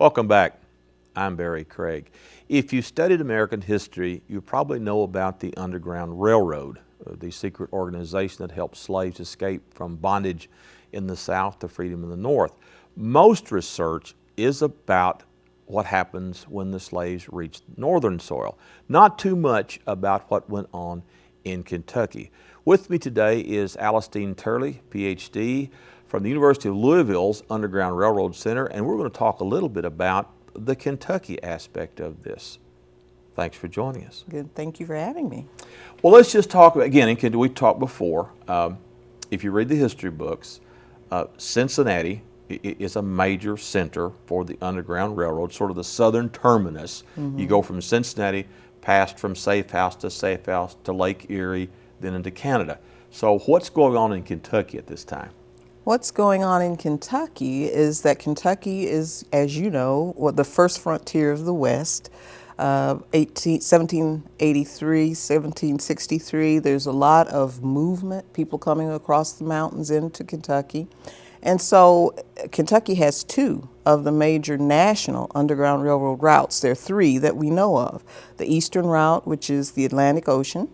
Welcome back. I'm Barry Craig. If you studied American history, you probably know about the Underground Railroad, the secret organization that helped slaves escape from bondage in the South to freedom in the North. Most research is about what happens when the slaves reach northern soil, not too much about what went on in Kentucky. With me today is Alicestein Turley, PhD, from the University of Louisville's Underground Railroad Center, and we're going to talk a little bit about the Kentucky aspect of this. Thanks for joining us. Good. Thank you for having me. Well, let's just talk again. We talked before. If you read the history books, Cincinnati is a major center for the Underground Railroad, sort of the southern terminus. Mm-hmm. You go from Cincinnati, past from Safe House to Lake Erie, then into Canada. So, what's going on in Kentucky at this time? What's going on in Kentucky is that Kentucky is, as you know, the first frontier of the West. 1783, 1763, there's a lot of movement, people coming across the mountains into Kentucky. And so Kentucky has two of the major national Underground Railroad routes. There are three that we know of. The Eastern Route, which is the Atlantic Ocean,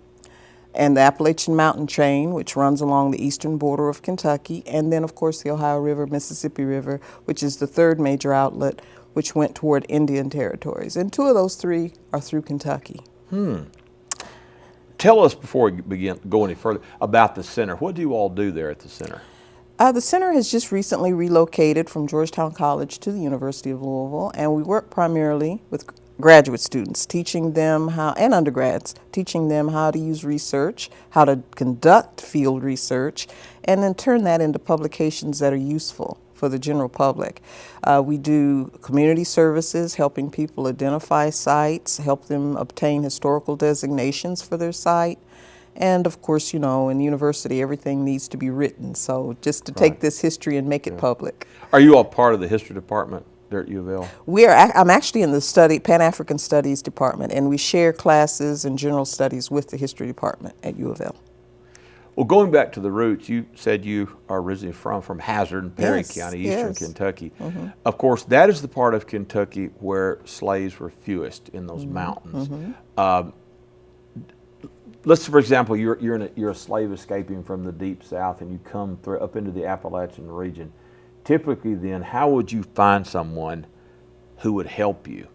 and the Appalachian Mountain chain, which runs along the eastern border of Kentucky, and then, of course, the Ohio River, Mississippi River, which is the third major outlet, which went toward Indian territories. And two of those three are through Kentucky. Tell us, before we go any further, about the center. What do you all do there at the center? The center has just recently relocated from Georgetown College to the University of Louisville, and we work primarily with graduate students, teaching them how, and undergrads, teaching them how to use research, how to conduct field research, and then turn that into publications that are useful for the general public. We do community services, helping people identify sites, help them obtain historical designations for their site. And of course, you know, in university, everything needs to be written. So just to take this history and make it public. Are you all part of the history department there at U of L? I'm actually in the Pan-African Studies department, and we share classes and general studies with the history department at U of L. Well, going back to the roots, you said you are originally from Hazard and Perry County, eastern Kentucky. Mm-hmm. Of course, that is the part of Kentucky where slaves were fewest, in those mountains. Mm-hmm. Let's, for example, you're a slave escaping from the deep south, and you come up into the Appalachian region. Typically, then, how would you find someone who would help you?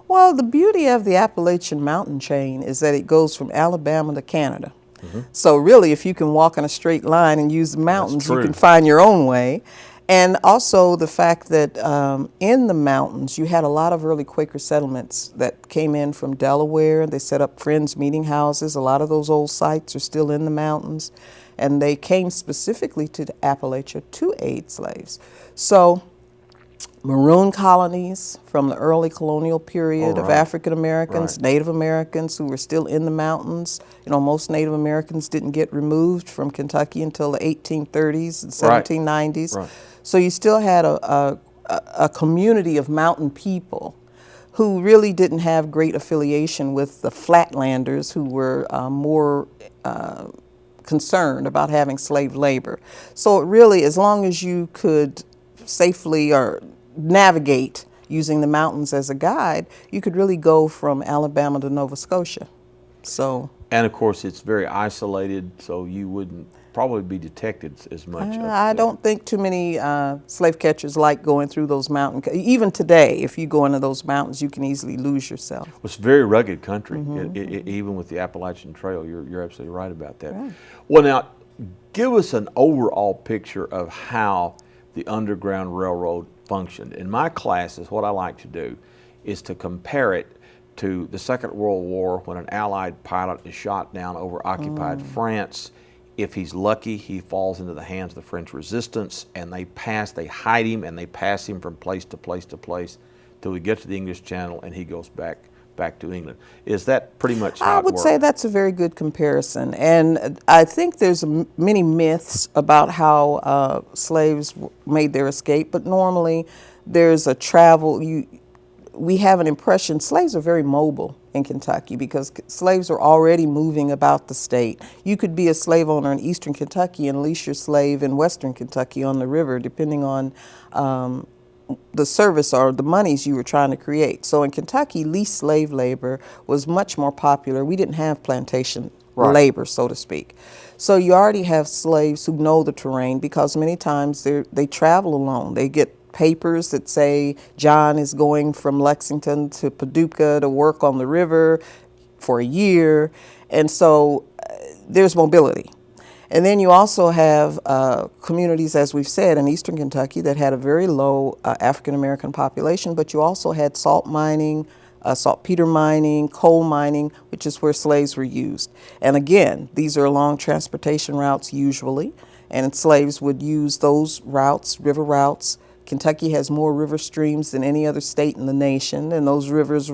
Well, the beauty of the Appalachian Mountain chain is that it goes from Alabama to Canada. Mm-hmm. So really, if you can walk in a straight line and use the mountains, you can find your own way. And also the fact that in the mountains, you had a lot of early Quaker settlements that came in from Delaware. They set up Friends meeting houses. A lot of those old sites are still in the mountains. And they came specifically to Appalachia to aid slaves. So maroon colonies from the early colonial period of African Americans, Native Americans who were still in the mountains. You know, most Native Americans didn't get removed from Kentucky until the 1830s and 1790s. Right. So you still had a community of mountain people who really didn't have great affiliation with the Flatlanders, who were more concerned about having slave labor. So it really, as long as you could safely or navigate using the mountains as a guide, you could really go from Alabama to Nova Scotia. And of course, it's very isolated, so you wouldn't probably be detected as much. I don't think too many slave catchers like going through those mountains. Even today, if you go into those mountains, you can easily lose yourself. Well, it's a very rugged country, even with the Appalachian Trail. You're absolutely right about that. Right. Well, now, give us an overall picture of how the Underground Railroad functioned. In my classes, what I like to do is to compare it to the Second World War, when an Allied pilot is shot down over occupied France. If he's lucky, he falls into the hands of the French resistance, and they hide him, and they pass him from place to place to place till we get to the English Channel, and he goes back to England. Is that pretty much how it works? I would say that's a very good comparison. And I think there's many myths about how slaves made their escape, but normally there's a travel. We have an impression slaves are very mobile in Kentucky because slaves are already moving about the state. You could be a slave owner in eastern Kentucky and lease your slave in western Kentucky on the river, depending on the service or the monies you were trying to create. So in Kentucky, leased slave labor was much more popular. We didn't have plantation labor, so to speak. So you already have slaves who know the terrain, because many times they travel alone. They get papers that say John is going from Lexington to Paducah to work on the river for a year. And so there's mobility. And then you also have communities, as we've said, in eastern Kentucky that had a very low African-American population, but you also had salt mining, saltpeter mining, coal mining, which is where slaves were used. And again, these are long transportation routes usually, and slaves would use those routes, river routes. Kentucky has more river streams than any other state in the nation, and those rivers,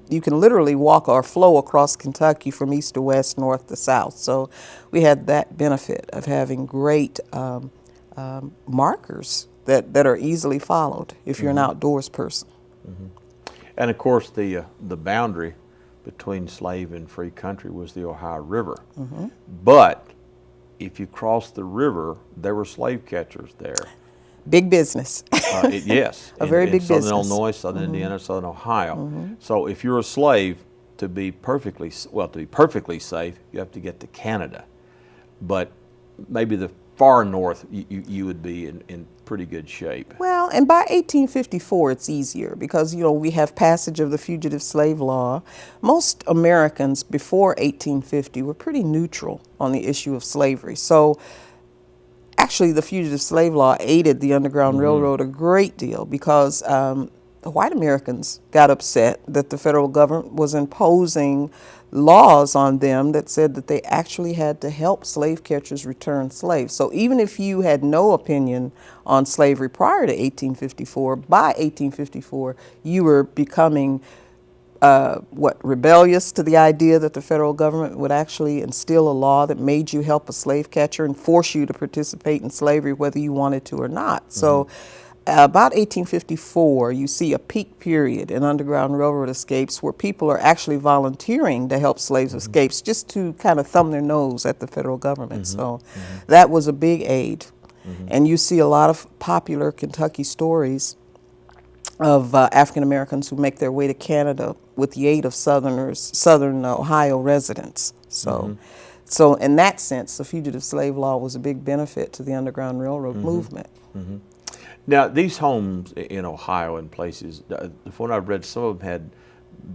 you can literally walk or flow across Kentucky from east to west, north to south. So we had that benefit of having great markers that are easily followed if you're an outdoors person. And of course, the boundary between slave and free country was the Ohio River. But if you crossed the river, there were slave catchers there. Big business. Yes. Very big Southern business. Illinois, Southern Indiana, Southern Ohio. So if you're a slave, to be perfectly safe, you have to get to Canada. But maybe the far north, you would be in pretty good shape. Well, and by 1854, it's easier because, we have passage of the Fugitive Slave Law. Most Americans before 1850 were pretty neutral on the issue of slavery. So actually, the Fugitive Slave Law aided the Underground Railroad a great deal because white Americans got upset that the federal government was imposing laws on them that said that they actually had to help slave catchers return slaves. So even if you had no opinion on slavery prior to 1854, by 1854, you were becoming rebellious to the idea that the federal government would actually instill a law that made you help a slave catcher and force you to participate in slavery whether you wanted to or not. So about 1854, you see a peak period in Underground Railroad escapes where people are actually volunteering to help slaves escapes just to kind of thumb their nose at the federal government. So that was a big aid. And you see a lot of popular Kentucky stories of African Americans who make their way to Canada with the aid of Southern Ohio residents. So in that sense, the Fugitive Slave Law was a big benefit to the Underground Railroad movement. Now, these homes in Ohio and places, from what I've read, some of them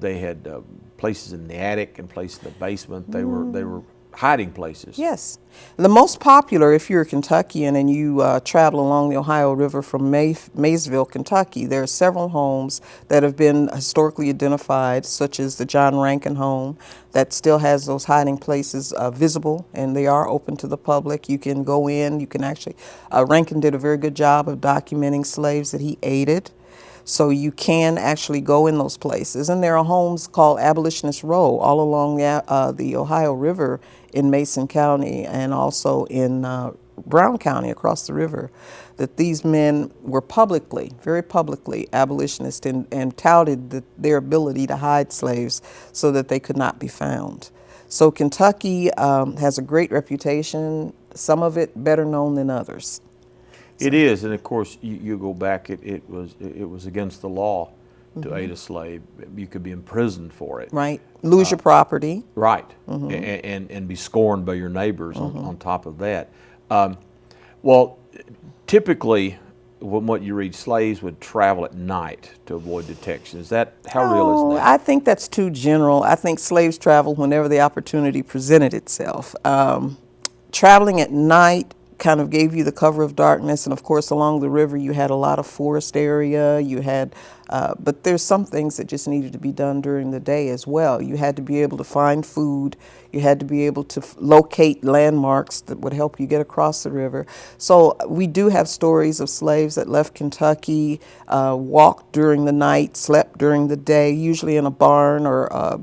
had places in the attic and places in the basement. They were hiding places. Yes. The most popular, if you're a Kentuckian and you travel along the Ohio River from Maysville, Kentucky, there are several homes that have been historically identified, such as the John Rankin home that still has those hiding places visible, and they are open to the public. You can go in, you can actually, Rankin did a very good job of documenting slaves that he aided. So you can actually go in those places. And there are homes called Abolitionist Row all along the Ohio River in Mason County and also in Brown County across the river, that these men were very publicly abolitionist and touted their ability to hide slaves so that they could not be found. So Kentucky has a great reputation, some of it better known than others. It is, and of course, you go back. It was against the law to aid a slave. You could be imprisoned for it. Right, lose your property. Right, and be scorned by your neighbors on top of that. Well, typically, from what you read, slaves would travel at night to avoid detection. Is that how real is that? I think that's too general. I think slaves traveled whenever the opportunity presented itself. Traveling at night kind of gave you the cover of darkness, and of course along the river you had a lot of forest area, but there's some things that just needed to be done during the day as well. You had to be able to find food, you had to be able to locate landmarks that would help you get across the river. So we do have stories of slaves that left Kentucky, walked during the night, slept during the day, usually in a barn or a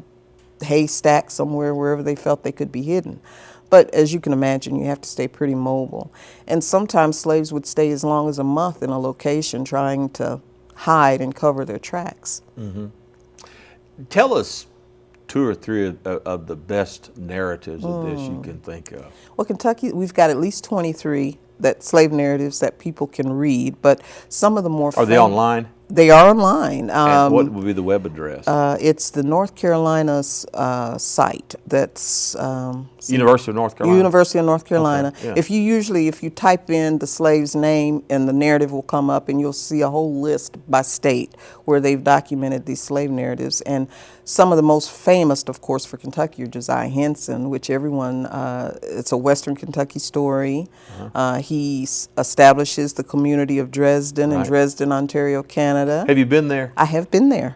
haystack somewhere, wherever they felt they could be hidden. But as you can imagine, you have to stay pretty mobile. And sometimes slaves would stay as long as a month in a location trying to hide and cover their tracks. Tell us 2 or 3 of the best narratives of this you can think of. Well, Kentucky, we've got at least 23 slave narratives that people can read, but some of the more Are they online? They are online. And what would be the web address? It's the North Carolina site. That's University of North Carolina. University of North Carolina. Okay, yeah. If you type in the slave's name, and the narrative will come up, and you'll see a whole list by state where they've documented these slave narratives. And some of the most famous, of course, for Kentucky are Josiah Henson, which everyone, it's a Western Kentucky story. He establishes the community of Dresden in Dresden, Ontario, Canada. Have you been there? I have been there.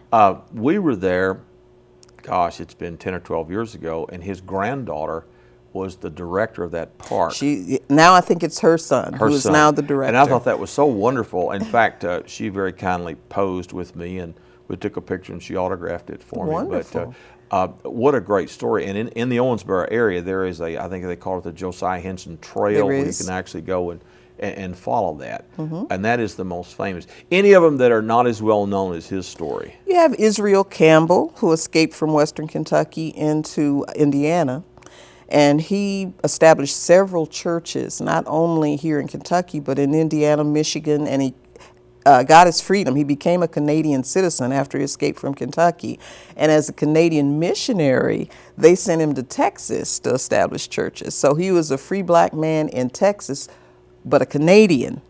We were there, gosh, it's been 10 or 12 years ago, and his granddaughter was the director of that park. Now I think it's her son who is now the director. And I thought that was so wonderful. In fact, she very kindly posed with me, and we took a picture, and she autographed it for Wonderful. me. But what a great story. And in the Owensboro area, there is I think they call it the Josiah Henson Trail, where you can actually go and follow that. And that is the most famous. Any of them that are not as well known as his story? You have Israel Campbell, who escaped from Western Kentucky into Indiana. And he established several churches, not only here in Kentucky, but in Indiana, Michigan, and he got his freedom. He became a Canadian citizen after he escaped from Kentucky. And as a Canadian missionary, they sent him to Texas to establish churches. So he was a free black man in Texas, but a Canadian.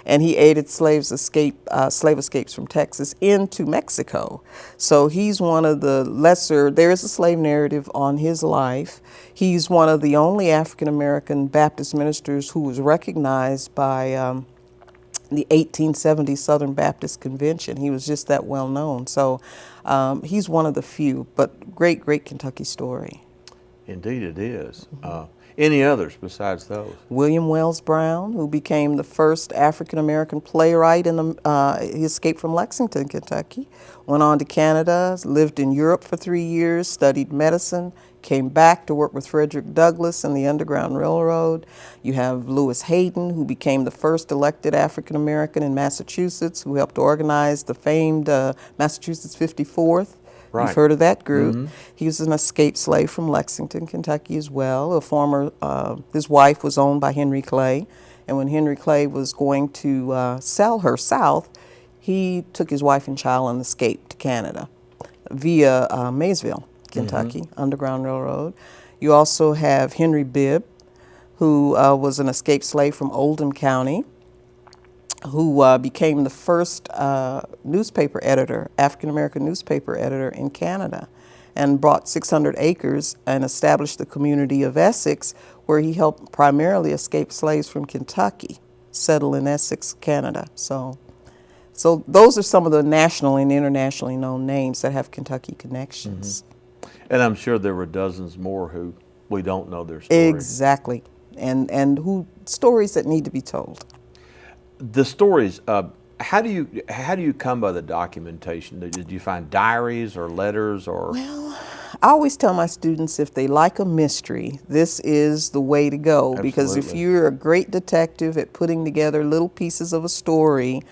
And he aided slave escapes from Texas into Mexico. So he's one of the there is a slave narrative on his life. He's one of the only African-American Baptist ministers who was recognized by the 1870 Southern Baptist Convention. He was just that well known. So he's one of the few, but great Kentucky story. Indeed it is. Any others besides those? William Wells Brown, who became the first African-American playwright he escaped from Lexington, Kentucky, went on to Canada, lived in Europe for 3 years, studied medicine, came back to work with Frederick Douglass and the Underground Railroad. You have Lewis Hayden, who became the first elected African-American in Massachusetts, who helped organize the famed Massachusetts 54th. You've heard of that group. He was an escaped slave from Lexington, Kentucky as well. His wife was owned by Henry Clay. And when Henry Clay was going to sell her south, he took his wife and child and escaped to Canada via Maysville, Kentucky, Underground Railroad. You also have Henry Bibb, who was an escaped slave from Oldham County, who became the first newspaper editor, African-American newspaper editor in Canada, and bought 600 acres and established the community of Essex, where he helped primarily escaped slaves from Kentucky settle in Essex, Canada. So those are some of the nationally and internationally known names that have Kentucky connections. And I'm sure there were dozens more who we don't know their story. Exactly, and who stories that need to be told. The stories, how do you come by the documentation? Did you find diaries or letters or? Well, I always tell my students, if they like a mystery, this is the way to go. Absolutely. Because if you're a great detective at putting together little pieces of a story,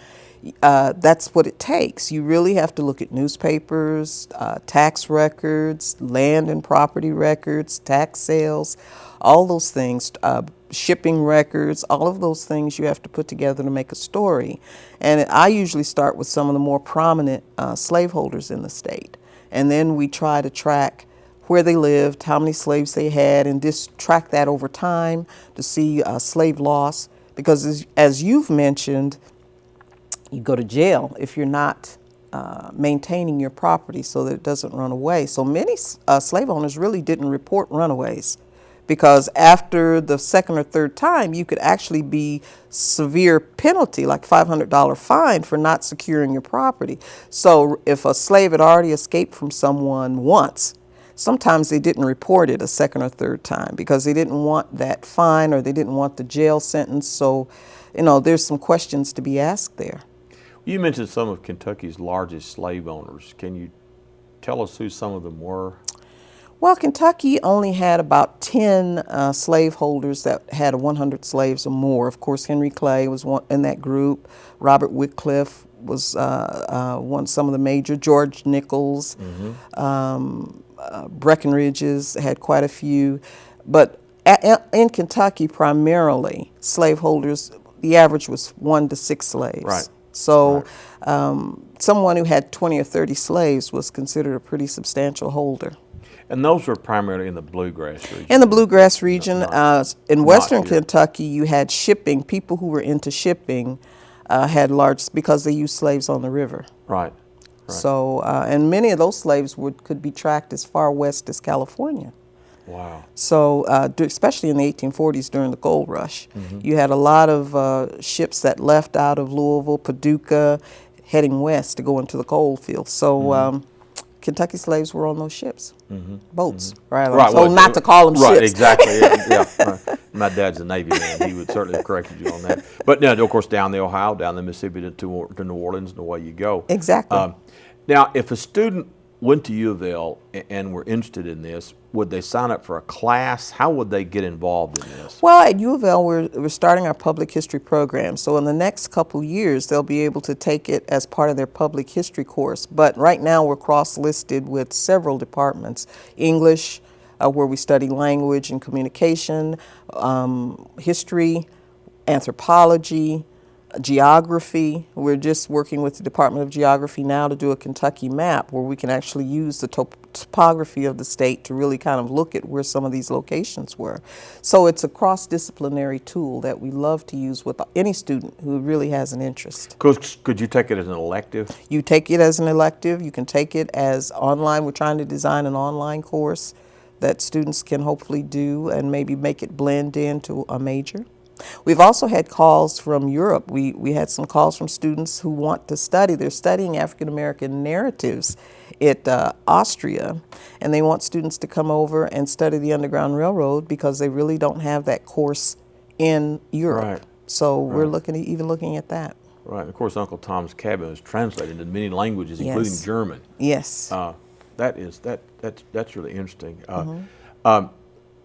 that's what it takes. You really have to look at newspapers, tax records, land and property records, tax sales, all those things, shipping records, all of those things you have to put together to make a story. And I usually start with some of the more prominent slaveholders in the state. And then we try to track where they lived, how many slaves they had, and just track that over time to see slave loss. Because as you've mentioned, you go to jail if you're not maintaining your property so that it doesn't run away. So many slave owners really didn't report runaways, because after the second or third time, you could actually be severe penalty, like $500 fine for not securing your property. So if a slave had already escaped from someone once, sometimes they didn't report it a second or third time because they didn't want that fine or they didn't want the jail sentence. So, there's some questions to be asked there. You mentioned some of Kentucky's largest slave owners. Can you tell us who some of them were? Well, Kentucky only had about 10 slaveholders that had 100 slaves or more. Of course, Henry Clay was one in that group. Robert Wycliffe was some of the major. George Nichols, Breckinridge's had quite a few. But In Kentucky, primarily, slaveholders, the average was 1 to 6 slaves. Right. So someone who had 20 or 30 slaves was considered a pretty substantial holder. And those were primarily in the bluegrass region. In the bluegrass region, in western here. Kentucky, you had shipping. People who were into shipping had large, because they used slaves on the river. Right. So, and many of those slaves could be tracked as far west as California. Wow. So, especially in the 1840s during the gold rush, you had a lot of ships that left out of Louisville, Paducah, heading west to go into the coal fields. So, Kentucky slaves were on those ships, boats, right? So well, not to call them right, ships. Exactly. Yeah. Right. My dad's a Navy man. He would certainly have corrected you on that. But now, of course, down the Ohio, down the Mississippi to New Orleans, and away you go. Exactly. Now, if a student went to U of L and were interested in this, would they sign up for a class? How would they get involved in this? Well, at U of L, we're starting our public history program. So in the next couple years, they'll be able to take it as part of their public history course. But right now, we're cross-listed with several departments. English, where we study language and communication, history, anthropology, geography. We're just working with the Department of Geography now to do a Kentucky map where we can actually use the topography of the state to really kind of look at where some of these locations were. So it's a cross-disciplinary tool that we love to use with any student who really has an interest. Could you take it as an elective? You take it as an elective. You can take it as online. We're trying to design an online course that students can hopefully do and maybe make it blend into a major. We've also had calls from Europe. We had some calls from students who want to study. They're studying African American narratives at Austria, and they want students to come over and study the Underground Railroad because they really don't have that course in Europe. Right. So we're looking at that. Right. And of course, Uncle Tom's Cabin is translated into many languages, including German. Yes. That's really interesting.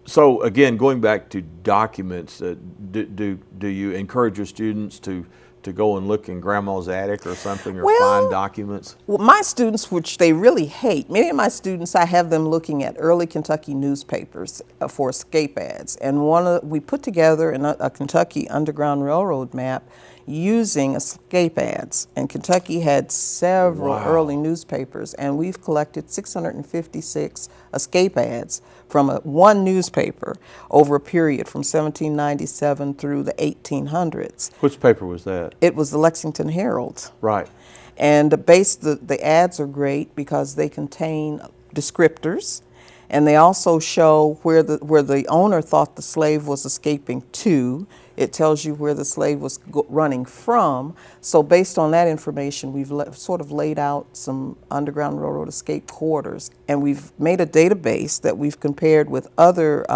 So again, going back to documents, do you encourage your students to go and look in grandma's attic or something, or find documents? Well, my students, which they really hate, many of my students, I have them looking at early Kentucky newspapers for escape ads. And we put together a Kentucky Underground Railroad map using escape ads. And Kentucky had several early newspapers, and we've collected 656 escape ads from one newspaper over a period from 1797 through the 1800s. Which paper was that? It was the Lexington Herald. Right. And the ads are great because they contain descriptors, and they also show where the owner thought the slave was escaping to. It tells you where the slave was running from. So based on that information, we've sort of laid out some Underground Railroad escape corridors, and we've made a database that we've compared with other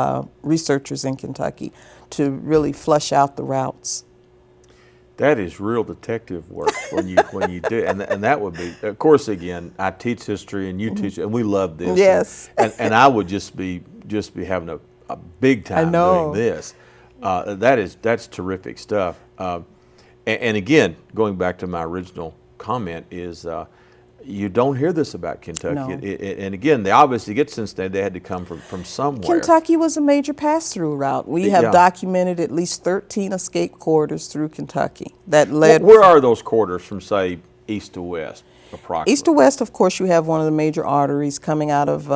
researchers in Kentucky to really flesh out the routes. That is real detective work when you do, and that would be, of course. Again, I teach history, and you teach, and we love this. Yes. And I would just be having a big time doing this. That's terrific stuff. And again, going back to my original comment is, you don't hear this about Kentucky. No. And again, they obviously get since they had to come from somewhere. Kentucky was a major pass-through route. We have documented at least 13 escape corridors through Kentucky that led. Where are those corridors from, say, east to west, approximately? East to west, of course, you have one of the major arteries coming out of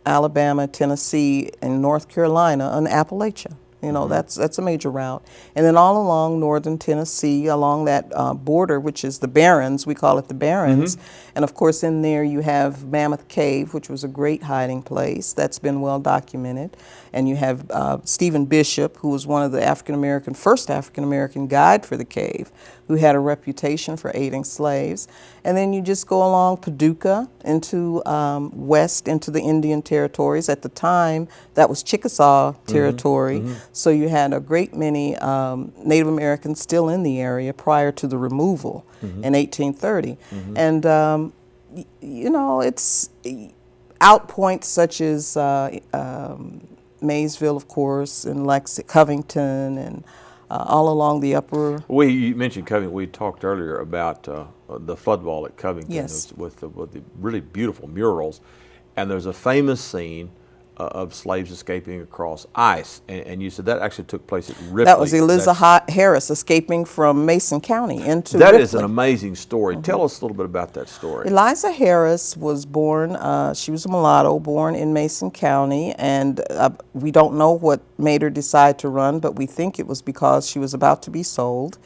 Alabama, Tennessee, and North Carolina, and Appalachia. You know, that's a major route. And then all along northern Tennessee, along that border, which is the Barrens, we call it the Barrens. And of course in there you have Mammoth Cave, which was a great hiding place. That's been well documented. And you have Stephen Bishop, who was one of the first African-American guide for the cave, who had a reputation for aiding slaves. And then you just go along Paducah into west into the Indian territories. At the time, that was Chickasaw territory. So you had a great many Native Americans still in the area prior to the removal in 1830. And, you know, it's outpoints such as Maysville, of course, and Covington, and all along the upper. You mentioned Covington. We talked earlier about the flood wall at Covington. Yes. with the really beautiful murals. And there's a famous scene of slaves escaping across ice, and you said that actually took place at Ripley. That was Eliza Harris escaping from Mason County into That Ripley. is an amazing story. Tell us a little bit about that story. Eliza Harris was born, she was a mulatto, born in Mason County, and we don't know what made her decide to run, but we think it was because she was about to be sold.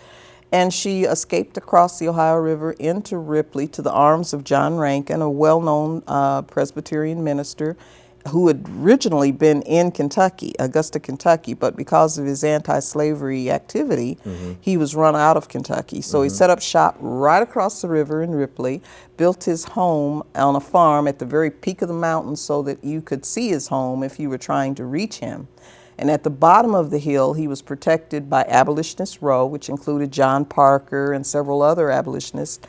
And she escaped across the Ohio River into Ripley to the arms of John Rankin, a well-known Presbyterian minister who had originally been in Kentucky, Augusta, Kentucky, but because of his anti-slavery activity, he was run out of Kentucky. So he set up shop right across the river in Ripley, built his home on a farm at the very peak of the mountain so that you could see his home if you were trying to reach him. And at the bottom of the hill, he was protected by Abolitionist Row, which included John Parker and several other abolitionists.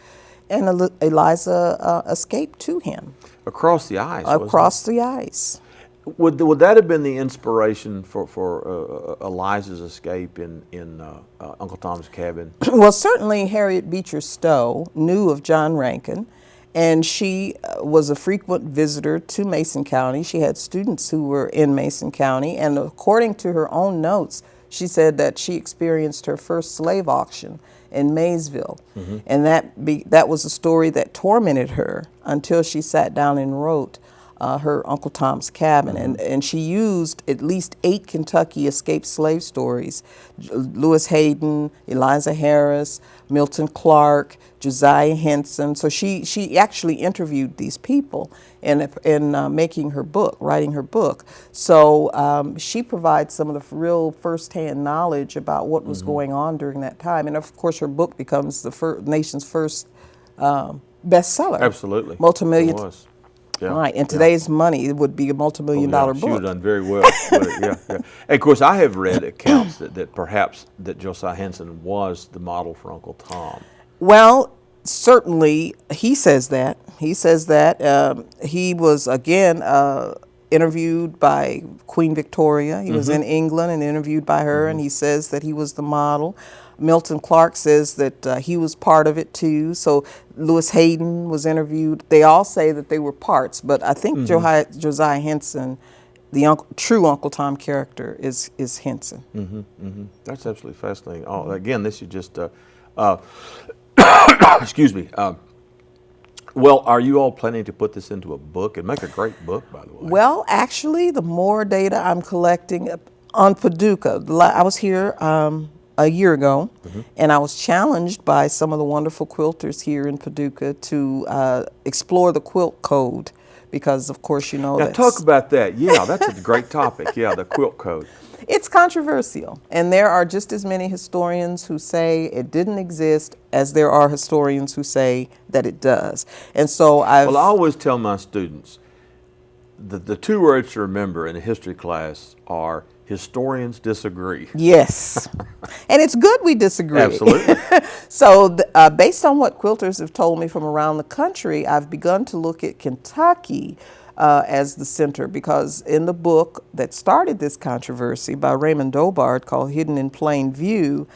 And Eliza escaped to him. Across the ice? Across the ice. Would that have been the inspiration for Eliza's escape in Uncle Tom's Cabin? Well, certainly Harriet Beecher Stowe knew of John Rankin, and she was a frequent visitor to Mason County. She had students who were in Mason County, and according to her own notes, she said that she experienced her first slave auction in Maysville, and that was a story that tormented her until she sat down and wrote her Uncle Tom's Cabin, and she used at least 8 Kentucky escaped slave stories: Lewis Hayden, Eliza Harris, Milton Clark, Josiah Henson. So she actually interviewed these people in making her book, writing her book. So she provides some of the real firsthand knowledge about what was going on during that time. And of course, her book becomes the nation's first bestseller. Absolutely. Multi-million. It was. Yeah. Right. In today's money, it would be a multi-million-dollar book. She would have done very well. Yeah. And of course, I have read accounts that perhaps that Josiah Henson was the model for Uncle Tom. Well, certainly he says that. He says that. He was, again, interviewed by Queen Victoria. He was in England and interviewed by her, and he says that he was the model. Milton Clark says that he was part of it too. So Lewis Hayden was interviewed. They all say that they were parts, but I think Josiah Henson, the true Uncle Tom character, is Henson. That's absolutely fascinating. Again, this is just, excuse me. Well, are you all planning to put this into a book? It'd make a great book, by the way. Well, actually, the more data I'm collecting on Paducah, I was here a year ago, and I was challenged by some of the wonderful quilters here in Paducah to explore the quilt code, because of course you know. Now talk about that. Yeah, that's a great topic. Yeah, the quilt code. It's controversial, and there are just as many historians who say it didn't exist as there are historians who say that it does. And so I always tell my students that the 2 words to remember in a history class are historians disagree. Yes, and it's good we disagree. Absolutely. So based on what quilters have told me from around the country, I've begun to look at Kentucky as the center, because in the book that started this controversy by Raymond Dobard called Hidden in Plain View,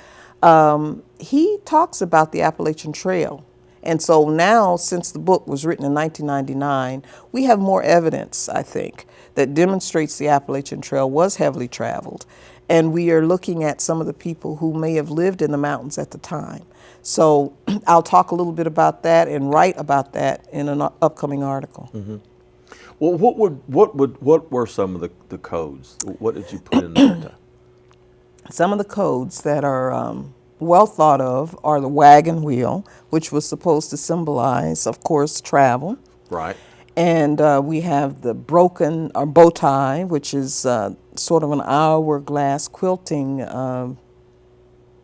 he talks about the Appalachian Trail. And so now, since the book was written in 1999, we have more evidence, I think, that demonstrates the Appalachian Trail was heavily traveled. And we are looking at some of the people who may have lived in the mountains at the time. So I'll talk a little bit about that and write about that in an upcoming article. Well, what were some of the codes? What did you put in there? Some of the codes that are well thought of are the wagon wheel, which was supposed to symbolize, of course, travel. Right. And we have the broken or bow tie, which is sort of an hourglass quilting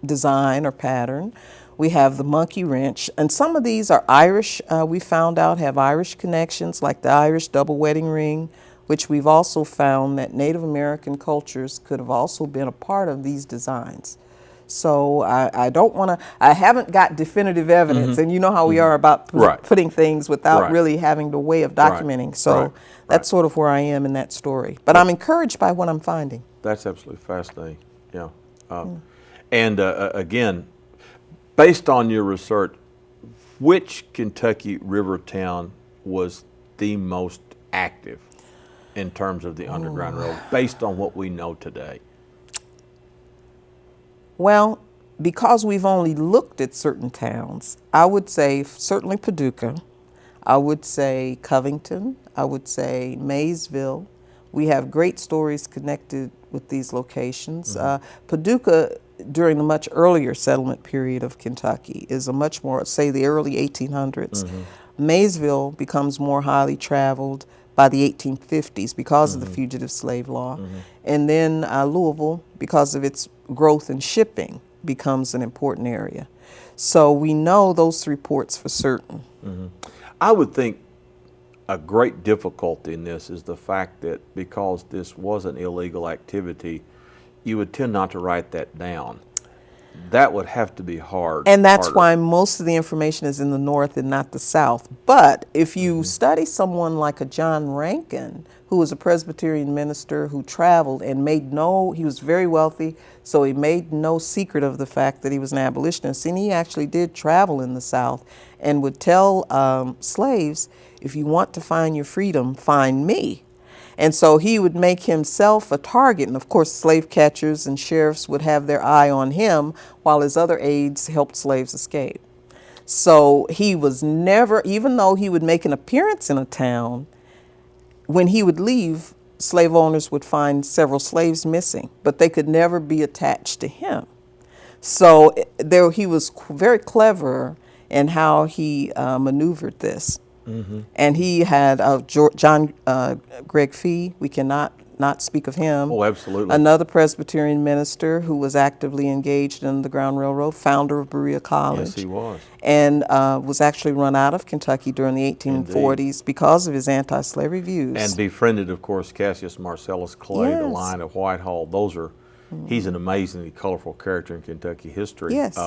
design or pattern. We have the monkey wrench, and some of these are Irish. We found out have Irish connections, like the Irish double wedding ring, which we've also found that Native American cultures could have also been a part of these designs. So I don't want to, I haven't got definitive evidence, and you know how we are about putting things without really having the way of documenting. So that's sort of where I am in that story. But I'm encouraged by what I'm finding. That's absolutely fascinating, yeah. And again, based on your research, which Kentucky river town was the most active? in terms of the Underground Railroad, based on what we know today? Well, because we've only looked at certain towns, I would say certainly Paducah, I would say Covington, I would say Maysville. We have great stories connected with these locations. Paducah, during the much earlier settlement period of Kentucky, is a much more, say, the early 1800s. Maysville becomes more highly traveled by the 1850s because of the Fugitive Slave Law. And then Louisville, because of its growth in shipping, becomes an important area. So we know those 3 ports for certain. I would think a great difficulty in this is the fact that because this was an illegal activity, you would tend not to write that down. That would have to be hard. And that's harder. why most of the information is in the North and not the South. But if you study someone like a John Rankin, who was a Presbyterian minister who traveled and he was very wealthy, so he made no secret of the fact that he was an abolitionist. And he actually did travel in the South and would tell slaves, if you want to find your freedom, find me. And so he would make himself a target. And of course, slave catchers and sheriffs would have their eye on him while his other aides helped slaves escape. So he was never, even though he would make an appearance in a town, when he would leave, slave owners would find several slaves missing, but they could never be attached to him. So he was very clever in how he maneuvered this. And he had John Greg Fee, we cannot not speak of him. Oh, absolutely. Another Presbyterian minister who was actively engaged in the Underground Railroad, founder of Berea College. Yes, he was. And was actually run out of Kentucky during the 1840s Indeed. Because of his anti-slavery views. And befriended, of course, Cassius, Marcellus, Clay, Yes. the Lion of Whitehall. Those are, he's an amazingly colorful character in Kentucky history. Yes.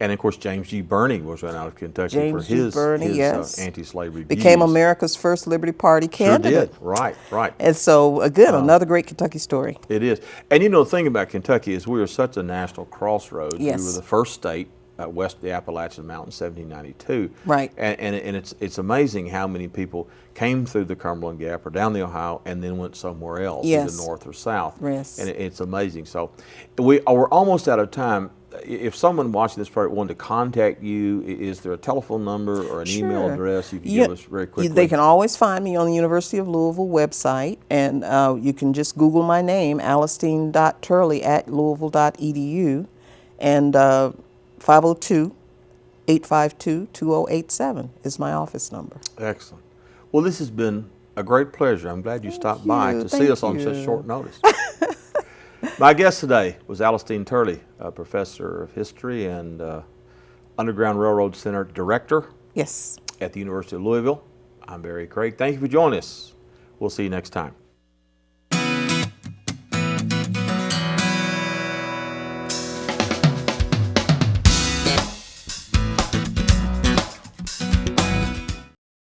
And of course, James G. Birney was run out of Kentucky James for G. his, Birney, his yes. anti-slavery Became views. America's first Liberty Party candidate. Sure did. Right, right. And so, again, another great Kentucky story. It is. And you know, the thing about Kentucky is we were such a national crossroads. Yes. We were the first state west of the Appalachian Mountains, 1792. Right. And it's amazing how many people came through the Cumberland Gap or down the Ohio and then went somewhere else, Yes. either north or south. Yes. And it's amazing. So we're almost out of time. If someone watching this program wanted to contact you, is there a telephone number or an email Sure. address you can give us very quickly? They can always find me on the University of Louisville website, and you can just Google my name, Alicestein.Turley at louisville.edu, and 502-852-2087 is my office number. Excellent. Well, this has been a great pleasure. I'm glad you stopped by to see Thank us on you. such short notice. My guest today was Alicestein Turley, a professor of history and Underground Railroad Center director Yes. at the University of Louisville. I'm Barry Craig. Thank you for joining us. We'll see you next time.